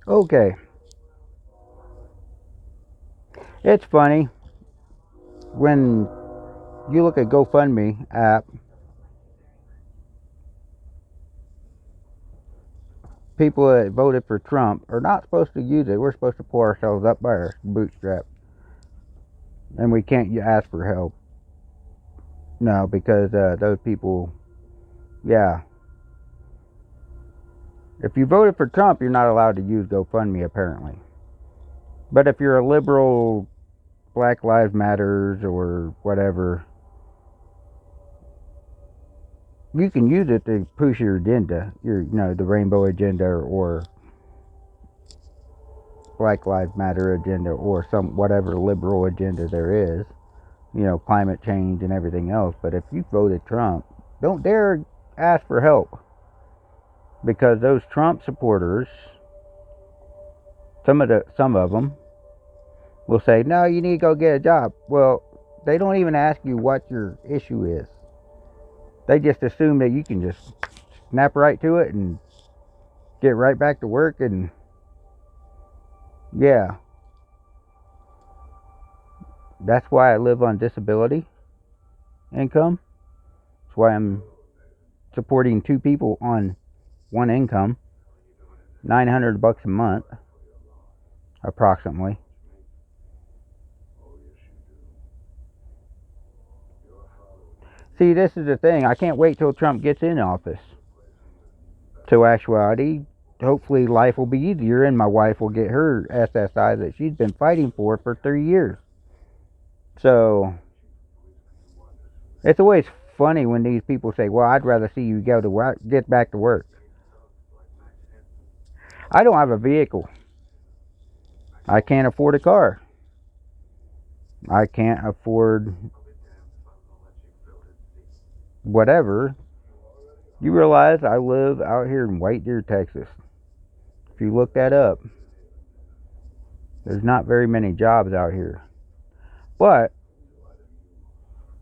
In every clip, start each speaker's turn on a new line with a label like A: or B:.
A: Okay, it's funny when you look at GoFundMe app, people that voted for Trump are not supposed to use it. We're supposed to pull ourselves up by our bootstraps, and we can't ask for help. No, because those people, yeah. If you voted for Trump, you're not allowed to use GoFundMe apparently. But if you're a liberal, Black Lives Matters or whatever, you can use it to push your agenda, the rainbow agenda or Black Lives Matter agenda or some whatever liberal agenda there is, climate change and everything else. But if you voted Trump, don't dare ask for help because those Trump supporters, some of them will say, "No, you need to go get a job." Well, they don't even ask you what your issue is. They just assume that you can just snap right to it and get right back to work. And yeah, that's why I live on disability income. That's why I'm supporting two people on one income, $900 a month, approximately. See, this is the thing. I can't wait till Trump gets in office. So, actuality, hopefully, life will be easier, and my wife will get her SSI that she's been fighting for 3 years. So, it's always funny when these people say, "Well, I'd rather see you go to work, get back to work." I don't have a vehicle. I can't afford a car. I can't afford whatever. You realize I live out here in White Deer, Texas. If you look that up, there's not very many jobs out here. But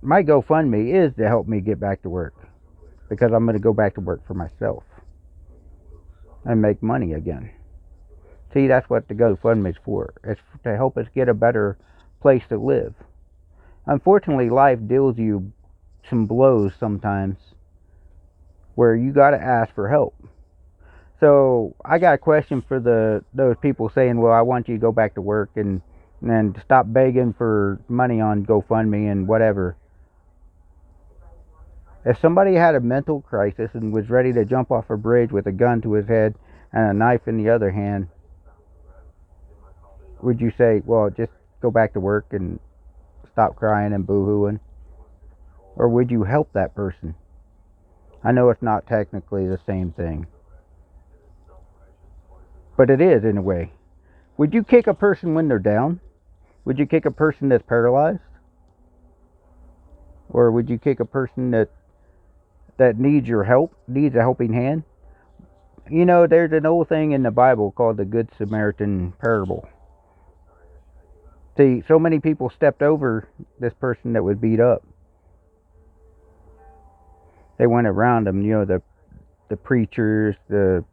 A: my GoFundMe is to help me get back to work because I'm going to go back to work for myself and make money again. See, that's what the GoFundMe is for. It's to help us get a better place to live. Unfortunately, life deals you some blows sometimes where you got to ask for help. So I got a question for those people saying, "Well, I want you to go back to work and stop begging for money on GoFundMe and whatever." If somebody had a mental crisis and was ready to jump off a bridge with a gun to his head and a knife in the other hand, would you say, "Well, just go back to work and stop crying and boo-hooing"? Or would you help that person? I know it's not technically the same thing, but it is in a way. Would you kick a person when they're down? Would you kick a person that's paralyzed? Or would you kick a person that needs your help, needs a helping hand? There's an old thing in the Bible called the Good Samaritan parable. See, so many people stepped over this person that was beat up. They went around them, the preachers, the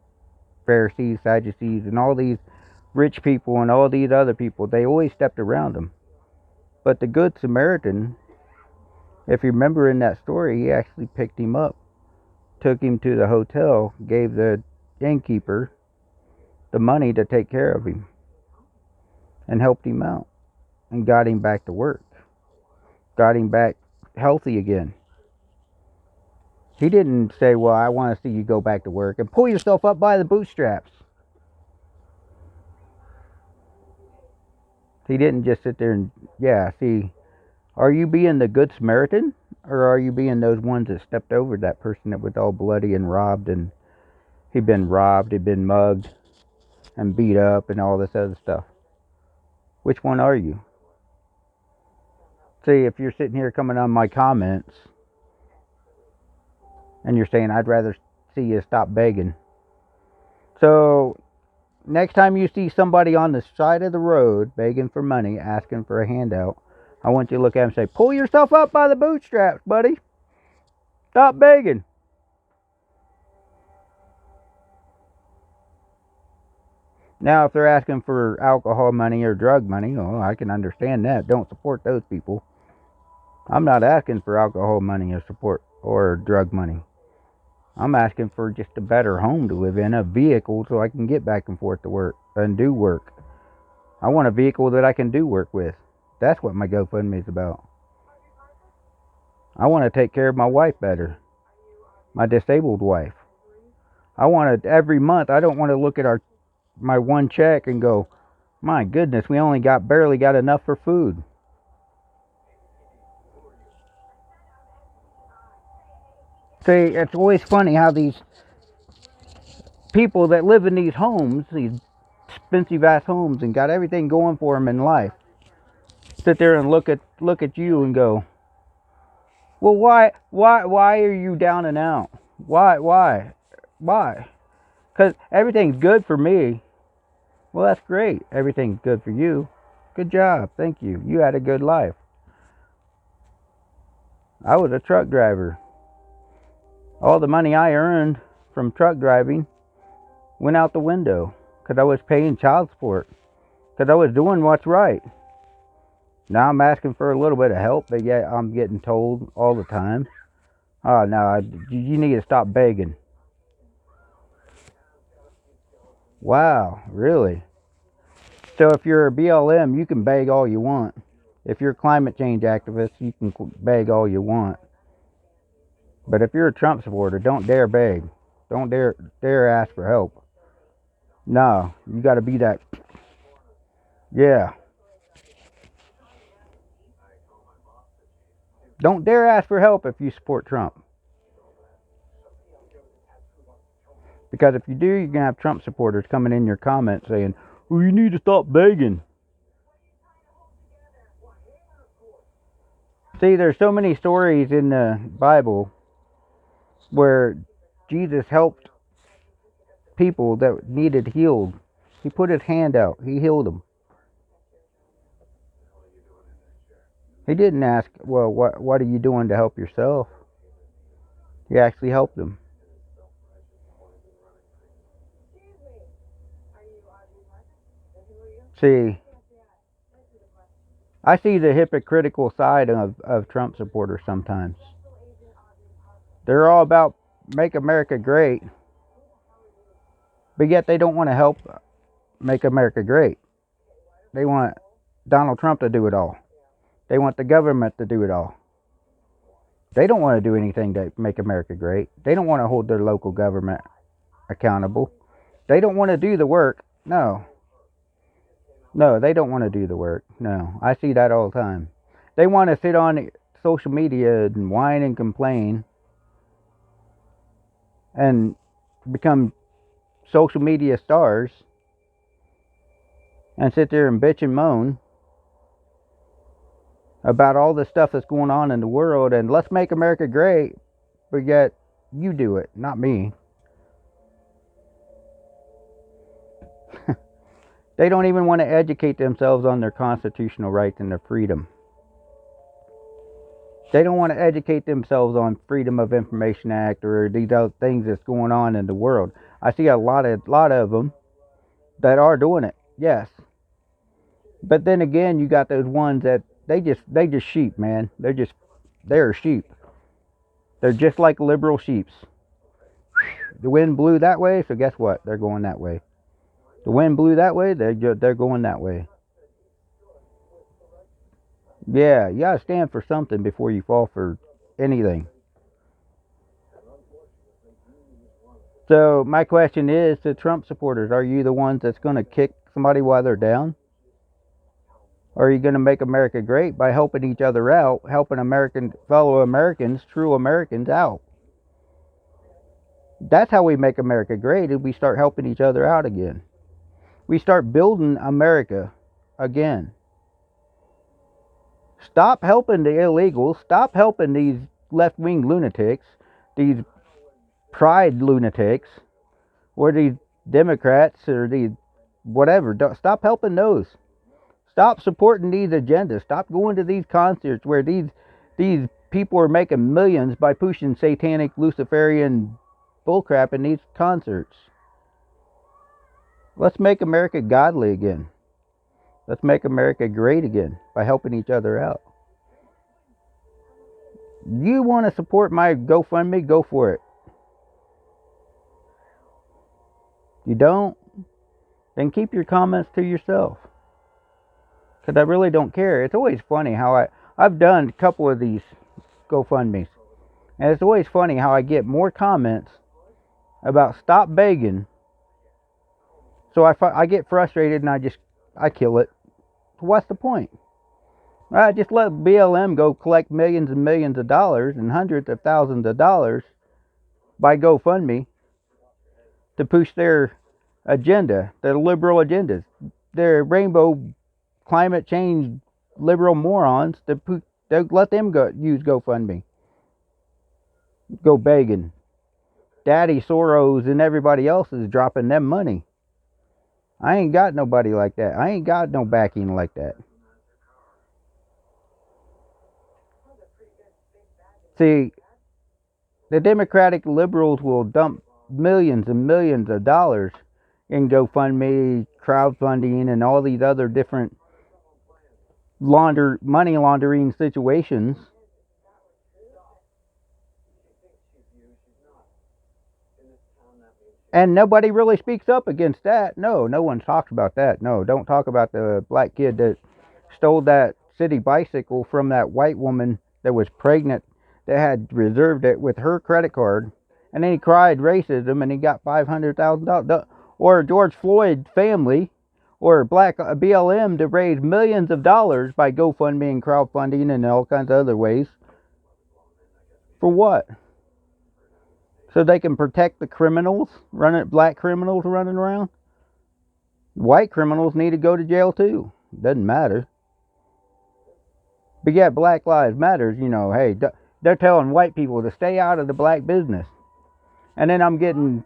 A: Pharisees, Sadducees, and all these rich people and all these other people. They always stepped around them. But the Good Samaritan, if you remember in that story, he actually picked him up, took him to the hotel, gave the innkeeper the money to take care of him, and helped him out, and got him back to work, got him back healthy again. He didn't say, "Well, I want to see you go back to work and pull yourself up by the bootstraps." He didn't just sit there and, yeah, see, are you being the Good Samaritan? Or are you being those ones that stepped over that person that was all bloody and robbed and he'd been mugged and beat up and all this other stuff? Which one are you? See, if you're sitting here coming on my comments and you're saying, "I'd rather see you stop begging." So, next time you see somebody on the side of the road begging for money, asking for a handout, I want you to look at him and say, "Pull yourself up by the bootstraps, buddy. Stop begging." Now, if they're asking for alcohol money or drug money, well, I can understand that. Don't support those people. I'm not asking for alcohol money or support or drug money. I'm asking for just a better home to live in, a vehicle so I can get back and forth to work and do work. I want a vehicle that I can do work with. That's what my GoFundMe is about. I want to take care of my wife better, my disabled wife. I want to every month. I don't want to look at my one check and go, my goodness, we only barely got enough for food. See, it's always funny how these people that live in these homes, these expensive ass homes, and got everything going for them in life, sit there and look at you and go, well, why are you down and out? Why? Because everything's good for me. Well, that's great. Everything's good for you. Good job. Thank you. You had a good life. I was a truck driver. All the money I earned from truck driving went out the window because I was paying child support, because I was doing what's right. Now I'm asking for a little bit of help, but yet I'm getting told all the time, oh, no, you need to stop begging. Wow, really? So if you're a BLM, you can beg all you want. If you're a climate change activist, you can beg all you want. But if you're a Trump supporter, don't dare beg. Don't dare ask for help. No, you got to be that. Yeah. Don't dare ask for help if you support Trump. Because if you do, you're going to have Trump supporters coming in your comments saying, well, you need to stop begging. See, there's so many stories in the Bible where Jesus helped people that needed healed. He put his hand out. He healed them. He didn't ask, well, what are you doing to help yourself? He actually helped them. See, I see the hypocritical side of Trump supporters sometimes. They're all about make America great, but yet they don't want to help make America great. They want Donald Trump to do it all. They want the government to do it all. They don't want to do anything to make America great. They don't want to hold their local government accountable. They don't want to do the work. No, they don't want to do the work. No, I see that all the time. They want to sit on social media and whine and complain and become social media stars and sit there and bitch and moan about all the stuff that's going on in the world and let's make America great, but yet you do it, not me. They don't even want to educate themselves on their constitutional rights and their freedom. They don't want to educate themselves on Freedom of Information Act or these other things that's going on in the world. I see a lot of them that are doing it, yes. But then again, you got those ones that they just sheep, man. They're sheep. They're just like liberal sheeps. The wind blew that way, so guess what? They're going that way. The wind blew that way, they're going that way. Yeah, you gotta stand for something before you fall for anything. So my question is to Trump supporters: are you the ones that's going to kick somebody while they're down? Or are you going to make America great by helping each other out, helping fellow Americans, true Americans out? That's how we make America great, is we start helping each other out again. We start building America again. Stop helping the illegals. Stop helping these left-wing lunatics, these pride lunatics, or these Democrats, or these whatever. Stop helping those. Stop supporting these agendas. Stop going to these concerts where these people are making millions by pushing satanic Luciferian bullcrap in these concerts. Let's make America godly again. Let's make America great again by helping each other out. You want to support my GoFundMe? Go for it. You don't? Then keep your comments to yourself. Because I really don't care. It's always funny how I've done a couple of these GoFundMes. And it's always funny how I get more comments about stop begging. So I get frustrated and I kill it. So what's the point? I just let BLM go collect millions and millions of dollars and hundreds of thousands of dollars by GoFundMe to push their agenda, their liberal agendas, their rainbow climate change liberal morons. To let them use GoFundMe, go begging. Daddy Soros and everybody else is dropping them money. I ain't got nobody like that. I ain't got no backing like that. See, the Democratic liberals will dump millions and millions of dollars in GoFundMe, crowdfunding, and all these other different money laundering situations. And nobody really speaks up against that. No one talks about that. No, don't talk about the black kid that stole that city bicycle from that white woman that was pregnant, that had reserved it with her credit card. And then he cried racism and he got $500,000. Or George Floyd family or black BLM to raise millions of dollars by GoFundMe and crowdfunding and all kinds of other ways. For what? So they can protect the criminals, black criminals running around? White criminals need to go to jail too. Doesn't matter. But yeah, Black Lives Matters, hey, they're telling white people to stay out of the black business. And then I'm getting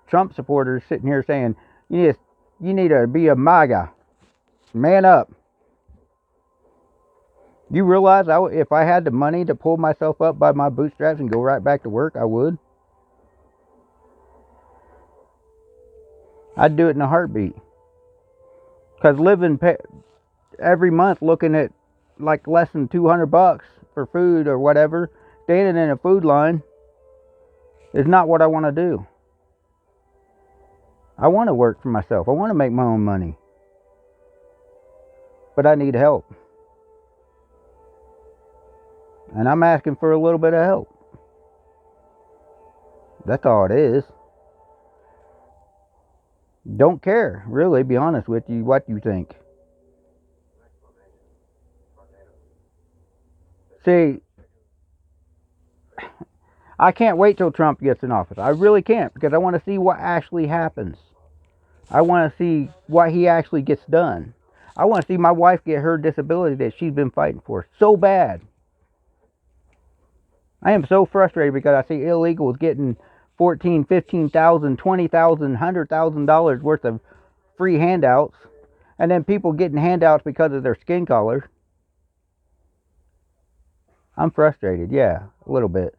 A: Trump supporters sitting here saying, you need to be a MAGA. Man up. You realize if I had the money to pull myself up by my bootstraps and go right back to work, I would? I'd do it in a heartbeat. Because living every month looking at like less than $200 for food or whatever, standing in a food line, is not what I want to do. I want to work for myself. I want to make my own money. But I need help. And I'm asking for a little bit of help. That's all it is. Don't care, really, be honest with you, what you think. See, I can't wait till Trump gets in office. I really can't, because I want to see what actually happens. I want to see what he actually gets done. I want to see my wife get her disability that she's been fighting for so bad. I am so frustrated because I see illegals getting $14,000, $15,000, $20,000, $100,000 worth of free handouts, and then people getting handouts because of their skin color. I'm frustrated, yeah, a little bit.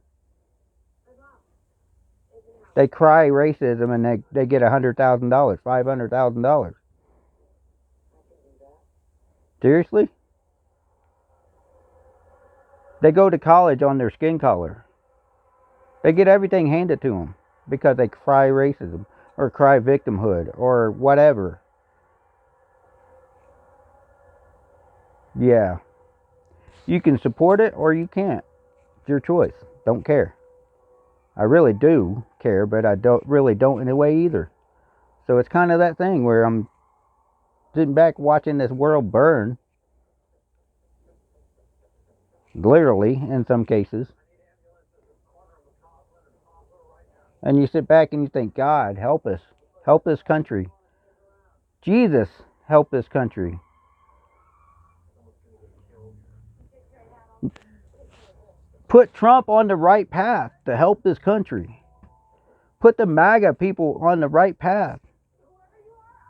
A: They cry racism and they get $100,000, $500,000. Seriously? They go to college on their skin color. They get everything handed to them because they cry racism or cry victimhood or whatever. Yeah. You can support it or you can't. It's your choice. Don't care. I really do care, but I don't in a way either. So it's kind of that thing where I'm sitting back watching this world burn. Literally, in some cases. And you sit back and you think, God, help us. Help this country. Jesus, help this country. Put Trump on the right path to help this country. Put the MAGA people on the right path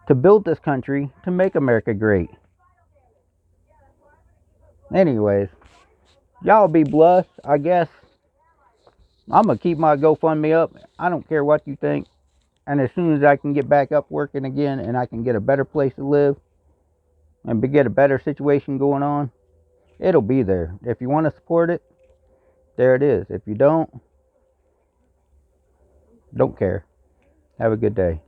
A: to build this country, to make America great. Anyways, y'all be blessed. I guess I'm going to keep my GoFundMe up. I don't care what you think. And as soon as I can get back up working again and I can get a better place to live and get a better situation going on, it'll be there. If you want to support it, there it is. If you don't care. Have a good day.